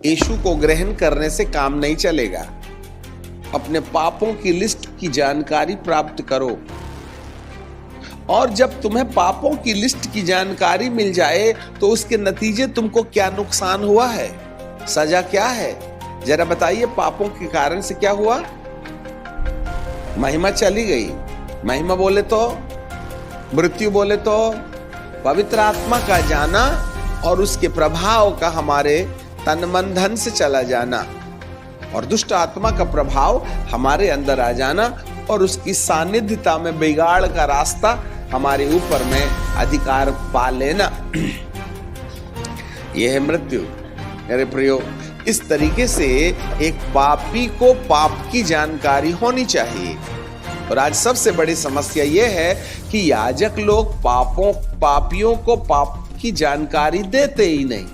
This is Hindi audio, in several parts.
यीशु को ग्रहण करने से काम नहीं चलेगा। अपने पापों की लिस्ट की जानकारी प्राप्त करो, और जब तुम्हें पापों की लिस्ट की जानकारी मिल जाए तो उसके नतीजे तुमको क्या नुकसान हुआ है, सजा क्या है, जरा बताइए। पापों के कारण से क्या हुआ? महिमा चली गई। महिमा बोले तो, मृत्यु बोले तो, पवित्र आत्मा का जाना और उसके प्रभाव का हमारे तन मन धन से चला जाना, और दुष्ट आत्मा का प्रभाव हमारे अंदर आ जाना, और उसकी सानिध्यता में बिगाड़ का रास्ता हमारे ऊपर में अधिकार पा लेना। यह है मृत्यु। मेरे प्रियो, इस तरीके से एक पापी को पाप की जानकारी होनी चाहिए। और आज सबसे बड़ी समस्या यह है कि याजक लोग पापियों को पाप की जानकारी देते ही नहीं।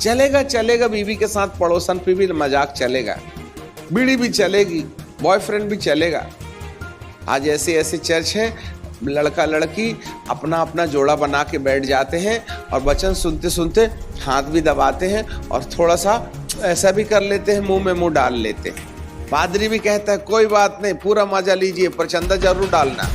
चलेगा बीवी के साथ पड़ोसन पे भी मजाक चलेगा, बीड़ी भी चलेगी, बॉयफ्रेंड भी चलेगा। आज ऐसे ऐसे चर्च है, लड़का लड़की अपना अपना जोड़ा बना के बैठ जाते हैं और वचन सुनते सुनते हाथ भी दबाते हैं और थोड़ा सा ऐसा भी कर लेते हैं, मुंह में मुंह डाल लेते हैं। पादरी भी कहता है कोई बात नहीं, पूरा मजा लीजिए, पर चंदा जरूर डालना।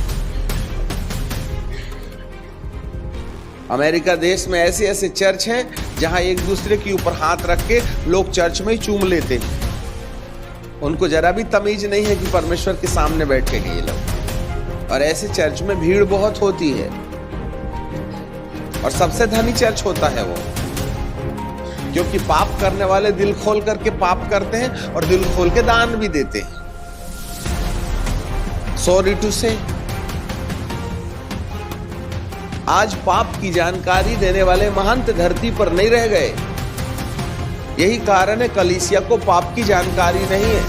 अमेरिका देश में ऐसे ऐसे चर्च हैं जहां एक दूसरे के ऊपर हाथ रख के लोग चर्च में ही चूम लेते हैं। उनको जरा भी तमीज नहीं है कि परमेश्वर के सामने बैठे हैं ये लोग। और ऐसे चर्च में भीड़ बहुत होती है, और सबसे धनी चर्च होता है वो, क्योंकि पाप करने वाले दिल खोल करके पाप करते हैं और दिल खोल के दान भी देते हैं। सॉरी टू से, आज पाप की जानकारी देने वाले महंत धरती पर नहीं रह गए। यही कारण है कलीसिया को पाप की जानकारी नहीं है।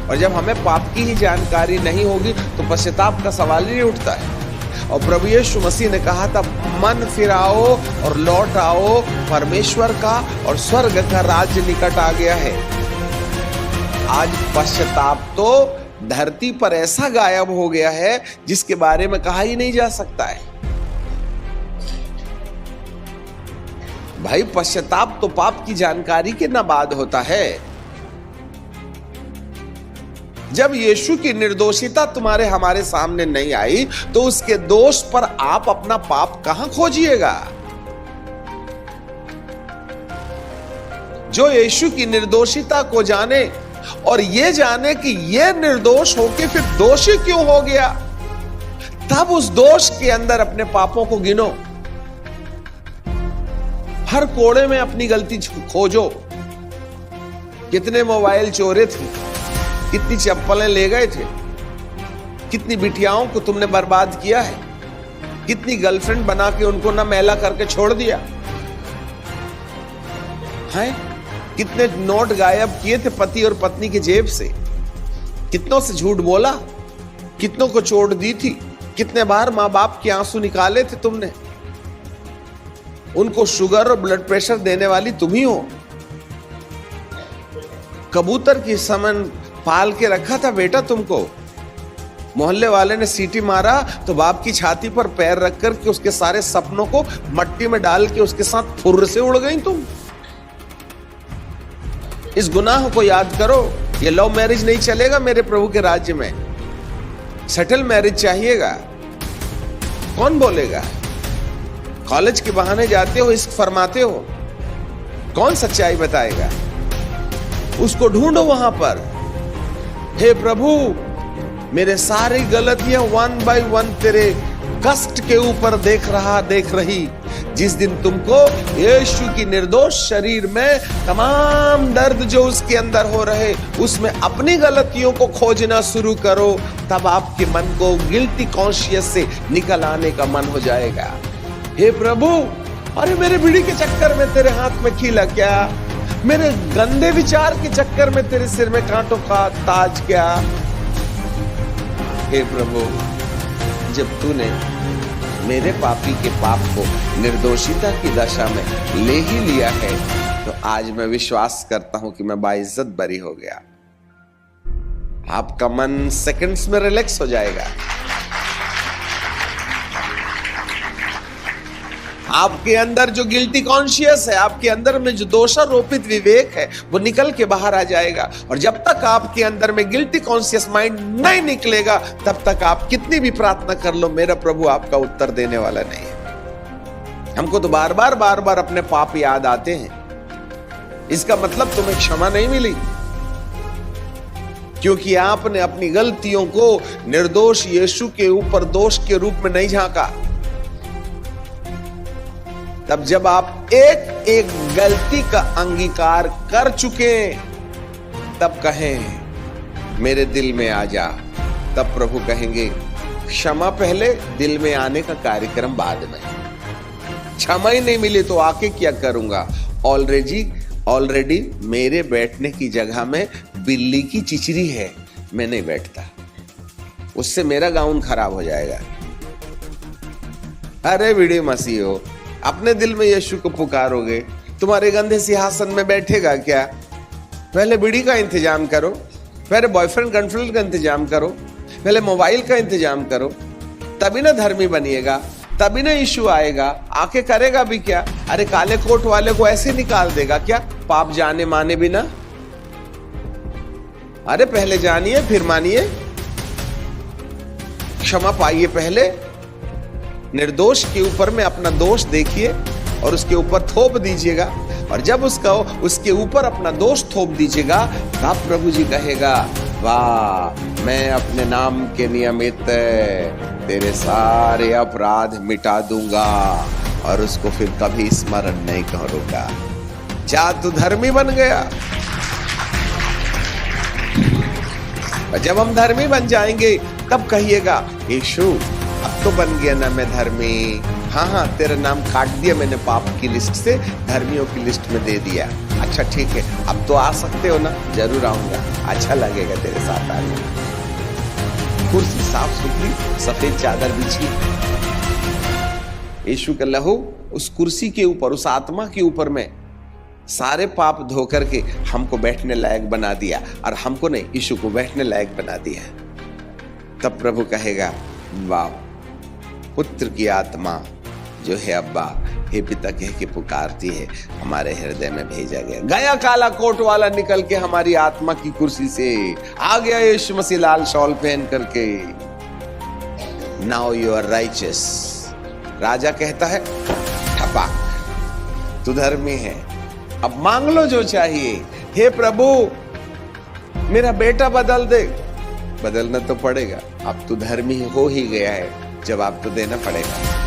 और जब हमें पाप की ही जानकारी नहीं होगी तो पश्चाताप का सवाल ही नहीं उठता है। और प्रभु यीशु मसीह ने कहा था, मन फिराओ और लौट आओ, परमेश्वर का और स्वर्ग का राज्य निकट आ गया है। आज पश्चाताप तो धरती पर ऐसा गायब हो गया है जिसके बारे में कहा ही नहीं जा सकता है। भाई, पश्चाताप तो पाप की जानकारी के न बाद होता है। जब यीशु की निर्दोषिता तुम्हारे हमारे सामने नहीं आई तो उसके दोष पर आप अपना पाप कहां खोजिएगा? जो यीशु की निर्दोषिता को जाने और ये जाने कि ये निर्दोष होके फिर दोषी क्यों हो गया, तब उस दोष के अंदर अपने पापों को गिनो। हर कोड़े में अपनी गलती खोजो। कितने मोबाइल चोरे थे, कितनी चप्पलें ले गए थे, कितनी बिटियाओं को तुमने बर्बाद किया है, कितनी गर्लफ्रेंड बना के उनको ना मैला करके छोड़ दिया है, कितने नोट गायब किए थे पति और पत्नी की जेब से, कितनों से झूठ बोला, कितनों को चोट दी थी, कितने बार मां बाप के आंसू निकाले थे तुमने। उनको शुगर और ब्लड प्रेशर देने वाली तुम ही हो। कबूतर की समन पाल के रखा था बेटा तुमको, मोहल्ले वाले ने सीटी मारा तो बाप की छाती पर पैर रख कर के उसके सारे सपनों को मट्टी में डाल के उसके साथ फुर्र से उड़ गई तुम। इस गुनाह को याद करो। ये लव मैरिज नहीं चलेगा मेरे प्रभु के राज्य में, सेटल मैरिज चाहिएगा। कौन बोलेगा? कॉलेज के बहाने जाते हो, इश्क फरमाते हो, कौन सच्चाई बताएगा? उसको ढूंढो वहां पर। हे प्रभु, मेरे सारी गलतियां वन बाय वन तेरे कष्ट के ऊपर देख रही। जिस दिन तुमको यीशु की निर्दोष शरीर में तमाम दर्द जो उसके अंदर हो रहे, उसमें अपनी गलतियों को खोजना शुरू करो, तब आपके मन को गिल्टी कॉन्शियस से निकल आने का मन हो जाएगा। हे प्रभु, अरे मेरे बीड़ी के चक्कर में तेरे हाथ में खीला क्या? मेरे गंदे विचार के चक्कर में तेरे सिर में कांटों का ताज क्या? हे प्रभु, जब तूने मेरे पापी के पाप को निर्दोषिता की दशा में ले ही लिया है, तो आज मैं विश्वास करता हूं कि मैं बाइज्जत बरी हो गया। आपका मन सेकंड्स में रिलैक्स हो जाएगा। आपके अंदर जो गिल्टी कॉन्शियस है, आपके अंदर में जो दोषारोपित विवेक है, वो निकल के बाहर आ जाएगा। और जब तक आपके अंदर में गिल्टी कॉन्शियस माइंड नहीं निकलेगा, तब तक आप कितनी भी प्रार्थना कर लो, मेरा प्रभु आपका उत्तर देने वाला नहीं है। हमको तो बार बार अपने पाप याद आते हैं। इसका मतलब तुम्हें क्षमा नहीं मिली, क्योंकि आपने अपनी गलतियों को निर्दोष यीशु के ऊपर दोष के रूप में नहीं झांका। तब जब आप एक एक गलती का अंगीकार कर चुके, तब कहें मेरे दिल में आ जा, तब प्रभु कहेंगे क्षमा पहले, दिल में आने का कार्यक्रम बाद में। क्षमा ही नहीं मिली तो आके क्या करूंगा? ऑलरेडी मेरे बैठने की जगह में बिल्ली की चिचरी है, मैं नहीं बैठता, उससे मेरा गाउन खराब हो जाएगा। अरे वीडियो मसीह हो, अपने दिल में यीशु को पुकारोगे, तुम्हारे गंदे सिंहासन में बैठेगा क्या? पहले बीड़ी का इंतजाम करो, पहले बॉयफ्रेंड गर्लफ्रेंड का इंतजाम करो, पहले मोबाइल का इंतजाम करो, तभी ना धर्मी बनिएगा, तभी ना यीशु आएगा। आके करेगा भी क्या? अरे काले कोट वाले को ऐसे निकाल देगा क्या, पाप जाने माने बिना? अरे पहले जानिए फिर मानिए, क्षमा पाइए पहले, निर्दोष के ऊपर में अपना दोष देखिए और उसके ऊपर थोप दीजिएगा। और जब उसके ऊपर अपना दोष थोप दीजिएगा, तब प्रभु जी कहेगा वाह, मैं अपने नाम के नियमित तेरे सारे अपराध मिटा दूंगा और उसको फिर कभी स्मरण नहीं करूंगा। जा तू धर्मी बन गया। और जब हम धर्मी बन जाएंगे, तब कहिएगा यीशु अब तो बन गया ना मैं धर्मी। हाँ, तेरा नाम काट दिया मैंने पाप की लिस्ट से, धर्मियों की लिस्ट में दे दिया। अच्छा ठीक है, अब तो आ सकते हो ना? जरूर आऊंगा, अच्छा लगेगा तेरे साथ आने। कुर्सी साफ सुथरी, सफेद चादर बिछी, यीशु का लहू उस कुर्सी के ऊपर, उस आत्मा के ऊपर में सारे पाप धो करके हमको बैठने लायक बना दिया, और हमको नहीं, यीशु को बैठने लायक बना दिया। तब प्रभु कहेगा वाह, पुत्र की आत्मा जो है अब्बा हे पिता कह के पुकारती है, हमारे हृदय में भेजा गया काला कोट वाला निकल के हमारी आत्मा की कुर्सी से आ गया यीशु मसीह लाल शॉल पहन करके। Now you are righteous. राजा कहता है ठपा, तू धर्मी है, अब मांग लो जो चाहिए। हे प्रभु मेरा बेटा बदल दे। बदलना तो पड़ेगा, अब तू धर्मी हो ही गया है, जवाब तो देना पड़ेगा।